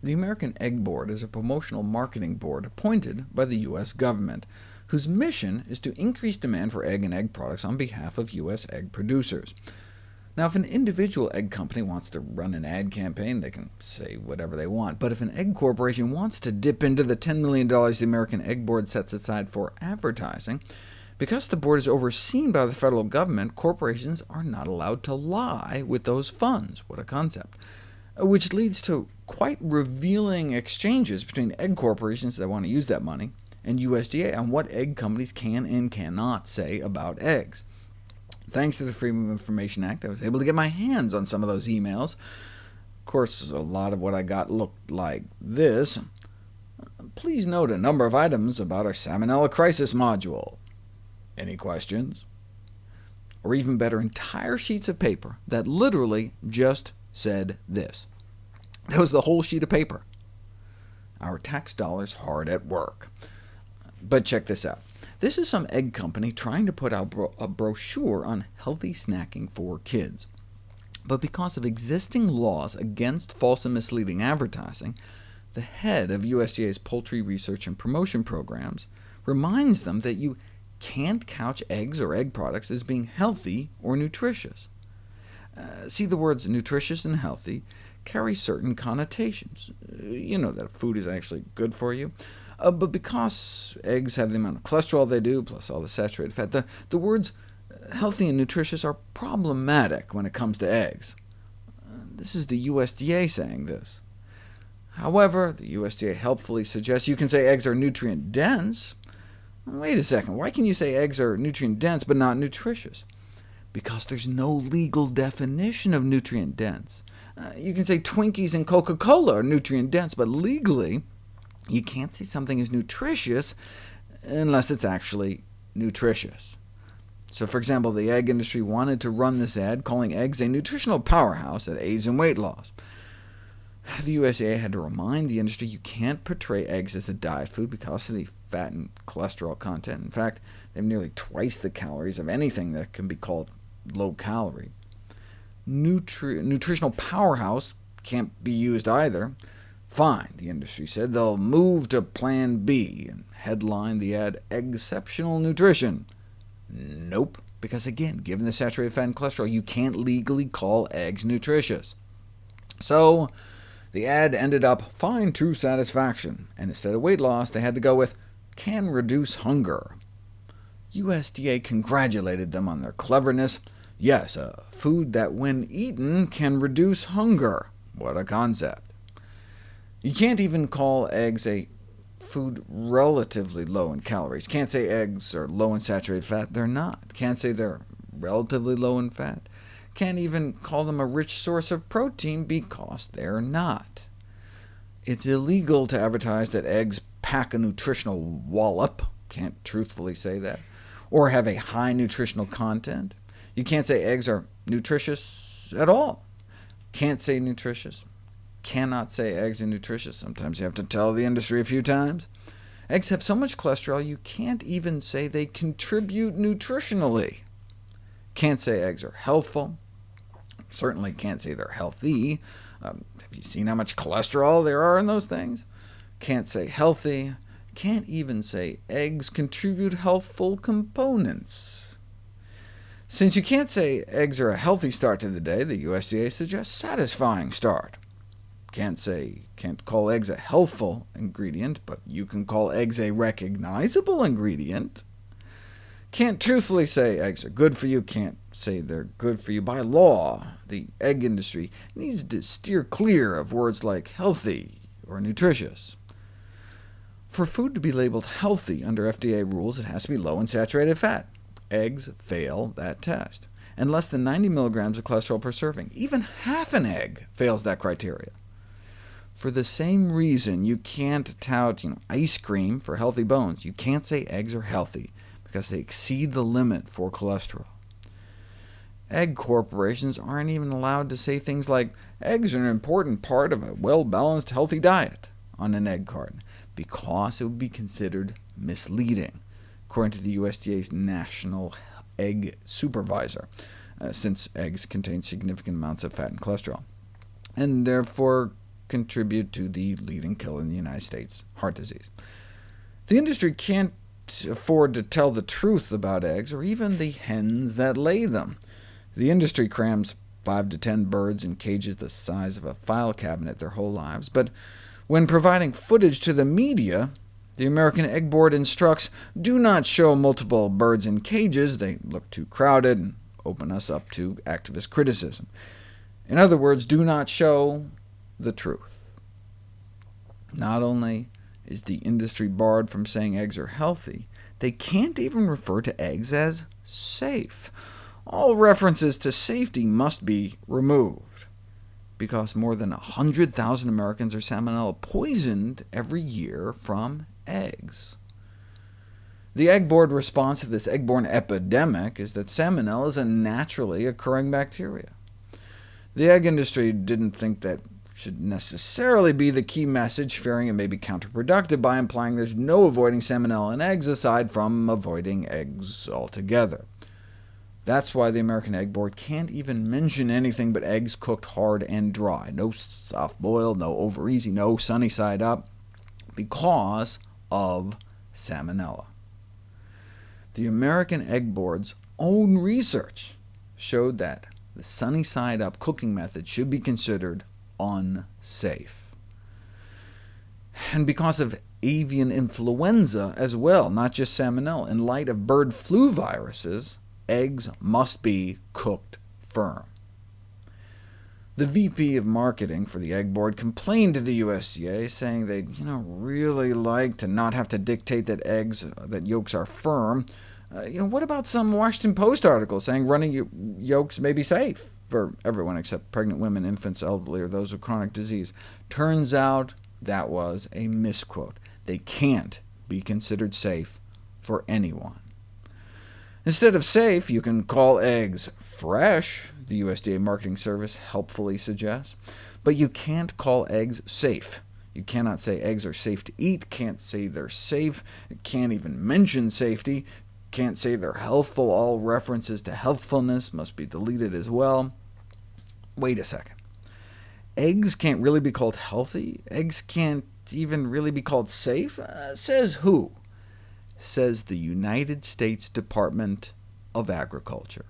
The American Egg Board is a promotional marketing board appointed by the U.S. government, whose mission is to increase demand for egg and egg products on behalf of U.S. egg producers. Now, if an individual egg company wants to run an ad campaign, they can say whatever they want. But if an egg corporation wants to dip into the $10 million the American Egg Board sets aside for advertising, because the board is overseen by the federal government, corporations are not allowed to lie with those funds. What a concept. Which leads to quite revealing exchanges between egg corporations that want to use that money and USDA on what egg companies can and cannot say about eggs. Thanks to the Freedom of Information Act, I was able to get my hands on some of those emails. Of course, a lot of what I got looked like this. Please note a number of items about our Salmonella Crisis module. Any questions? Or even better, entire sheets of paper that literally just said this. That was the whole sheet of paper. Our tax dollars hard at work. But check this out. This is some egg company trying to put out a brochure on healthy snacking for kids. But because of existing laws against false and misleading advertising, the head of USDA's Poultry Research and Promotion Programs reminds them that you can't couch eggs or egg products as being healthy or nutritious. See, the words nutritious and healthy carry certain connotations. You know that food is actually good for you. But because eggs have the amount of cholesterol they do, plus all the saturated fat, the words healthy and nutritious are problematic when it comes to eggs. This is the USDA saying this. However, the USDA helpfully suggests you can say eggs are nutrient-dense. Wait a second, why can you say eggs are nutrient-dense but not nutritious? Because there's no legal definition of nutrient-dense. You can say Twinkies and Coca-Cola are nutrient-dense, but legally, you can't say something is nutritious unless it's actually nutritious. So for example, the egg industry wanted to run this ad calling eggs a nutritional powerhouse that aids in weight loss. The USDA had to remind the industry you can't portray eggs as a diet food because of the fat and cholesterol content. In fact, they have nearly twice the calories of anything that can be called low-calorie. Nutritional powerhouse can't be used either. Fine, the industry said, they'll move to Plan B, and headline the ad, Exceptional Nutrition. Nope, because again, given the saturated fat and cholesterol, you can't legally call eggs nutritious. So the ad ended up, Find True Satisfaction, and instead of weight loss, they had to go with, Can Reduce Hunger. USDA congratulated them on their cleverness. Yes, a food that when eaten can reduce hunger. What a concept. You can't even call eggs a food relatively low in calories. Can't say eggs are low in saturated fat. They're not. Can't say they're relatively low in fat. Can't even call them a rich source of protein because they're not. It's illegal to advertise that eggs pack a nutritional wallop. Can't truthfully say that. Or have a high nutritional content. You can't say eggs are nutritious at all. Can't say nutritious. Cannot say eggs are nutritious. Sometimes you have to tell the industry a few times. Eggs have so much cholesterol you can't even say they contribute nutritionally. Can't say eggs are healthful. Certainly can't say they're healthy. Have you seen how much cholesterol there are in those things? Can't say healthy. Can't even say eggs contribute healthful components. Since you can't say eggs are a healthy start to the day, the USDA suggests satisfying start. Can't call eggs a healthful ingredient, but you can call eggs a recognizable ingredient. Can't truthfully say eggs are good for you, can't say they're good for you. By law, the egg industry needs to steer clear of words like healthy or nutritious. For food to be labeled healthy under FDA rules, it has to be low in saturated fat. Eggs fail that test, and less than 90 milligrams of cholesterol per serving. Even half an egg fails that criteria. For the same reason you can't tout ice cream for healthy bones, you can't say eggs are healthy, because they exceed the limit for cholesterol. Egg corporations aren't even allowed to say things like, eggs are an important part of a well-balanced, healthy diet on an egg carton, because it would be considered misleading, according to the USDA's National Egg Supervisor, since eggs contain significant amounts of fat and cholesterol, and therefore contribute to the leading killer in the United States, heart disease. The industry can't afford to tell the truth about eggs, or even the hens that lay them. The industry crams 5 to 10 birds in cages the size of a file cabinet their whole lives, but when providing footage to the media, the American Egg Board instructs, do not show multiple birds in cages, they look too crowded and open us up to activist criticism. In other words, do not show the truth. Not only is the industry barred from saying eggs are healthy, they can't even refer to eggs as safe. All references to safety must be removed, because more than 100,000 Americans are salmonella poisoned every year from eggs. The Egg Board response to this egg-borne epidemic is that salmonella is a naturally occurring bacteria. The egg industry didn't think that should necessarily be the key message, fearing it may be counterproductive by implying there's no avoiding salmonella in eggs aside from avoiding eggs altogether. That's why the American Egg Board can't even mention anything but eggs cooked hard and dry. No soft-boiled, no over-easy, no sunny side up, because of salmonella. The American Egg Board's own research showed that the sunny side up cooking method should be considered unsafe. And because of avian influenza as well, not just salmonella, in light of bird flu viruses, eggs must be cooked firm. The VP of Marketing for the Egg Board complained to the USDA, saying they'd really like to not have to dictate that yolks are firm. What about some Washington Post articles saying running yolks may be safe for everyone except pregnant women, infants, elderly, or those with chronic disease? Turns out that was a misquote. They can't be considered safe for anyone. Instead of safe, you can call eggs fresh, the USDA Marketing Service helpfully suggests, but you can't call eggs safe. You cannot say eggs are safe to eat, can't say they're safe, can't even mention safety, can't say they're healthful. All references to healthfulness must be deleted as well. Wait a second. Eggs can't really be called healthy? Eggs can't even really be called safe? Says who? Says the United States Department of Agriculture.